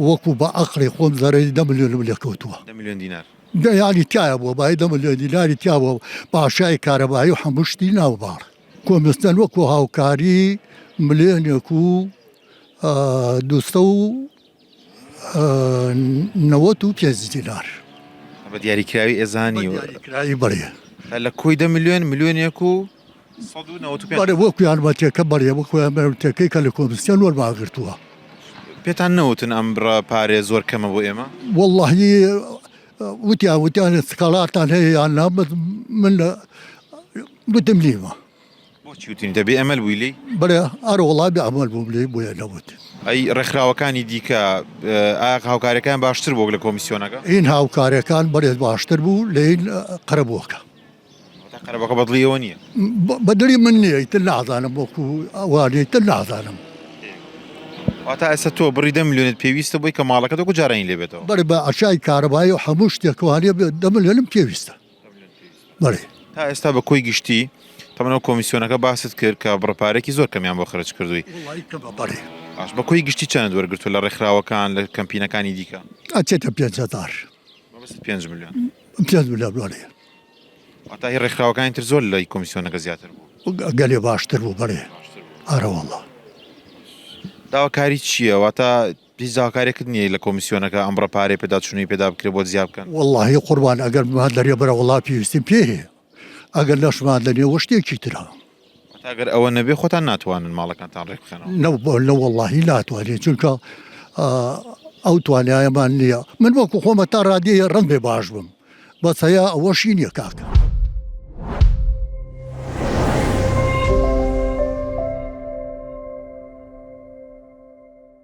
وەکو بە عەقڵی خۆم زەرەری 10 ملیۆنم لێ کەوتووە. 10 ملیۆن دینار. یانی تایە بووە بای 10 ملیۆن دیناری تیا بووە باشای کارەبایی و هەموو شتی ناوباڕ. کۆمیسیۆن وەکو هاوکاری ملیۆنێک و 295 دینار. بە دیاریکراوی ئێزانی و دیاریکراوی بەڵێ. لە کۆی 10 ملیۆن ملیۆنێک و 195. بەڵێ وەکو یارمەتیەکە بەڵێ وەکو یارمەتیەکەی کە لە کۆمیسیۆن وەرماگرتووە. پێتان نەوتن ئەم پارێ زۆر کەمە بۆ ئێمە؟ وەڵڵاهی وتیان سکاڵاتان هەیە یان نا من وتم لیمە. بۆچی وتین دەبێ ئەمەل بووی لێی؟ بەڵێ ئەرە وەڵڵا بێ ئەمەل بووم لێی بۆیە نەوت. ئەی ڕێکخراوەکانی دیکە ئایا هاوکارەکان باشتر بوو لە کۆمیسیۆنەکە؟ ئین هاوکارەکان بەڵێ باشتر بوو لەین قەرەبووەکە. قەرەبەکە بەدڵیەوە نییە؟ بەدڵی من نییە ئیتر نازانم وەکو ئەوانەی تر نازانم. واتە ئێستا تۆ بڕی 10 ملیۆنت پێویستە بۆی کە ماڵەکەت وەکو جارانی لێ بێتەوە؟ بەڵێ بە ئەشای کارەبایی و هەموو شتێکوانێ 10 ملیۆنم پێویستە. بەڵێ. تا ئێستا بە کۆی گشتی تەمەنەوە کۆمیسیۆنەکە باست کرد کە بڕپارێکی زۆر کەمیان بۆ خرج کردووی. بەڵێ. باش بە کۆی گشتی چەند وەرگرتووە لە ڕێکخراوەکان لە کەمپینەکانی دیکە؟ ئەچێتە 500. 5 ملیۆن. 5 ملیۆن بڵێ. واتە هی ڕێکخراوەکانی تر زۆر لای کۆمیسیۆنەکە زیاتر بوو. گەلێ باشتر بوو بەڵێ. ئارە وەڵڵا. داواکاری چییە؟ واتە هیچ داواکارێکت نییە لە کۆمیسیۆنەکە ئەم ڕەپارەی پێدا چوونی پێدا بکرێت بۆ زیاد بکەن؟ وەڵڵاهی قوربان ئەگەر مادەریە بەرە وەڵا پێویستیم پێ هەیە. ئەگەر لەشمان لەنێوە شتێکی ترە. ئەگەر ئەوە نەبێ خۆتان ناتوانن ماڵەکانتان ڕێک بخەنەوە؟ نە وەڵڵاهی ناتوانێت چونکە ئەو توانایەمان نییە. من وەکو خۆمە تا ڕادیە ڕەنگ بێ باش بم. بەس هەیە ئەوەشی نییە کاکە.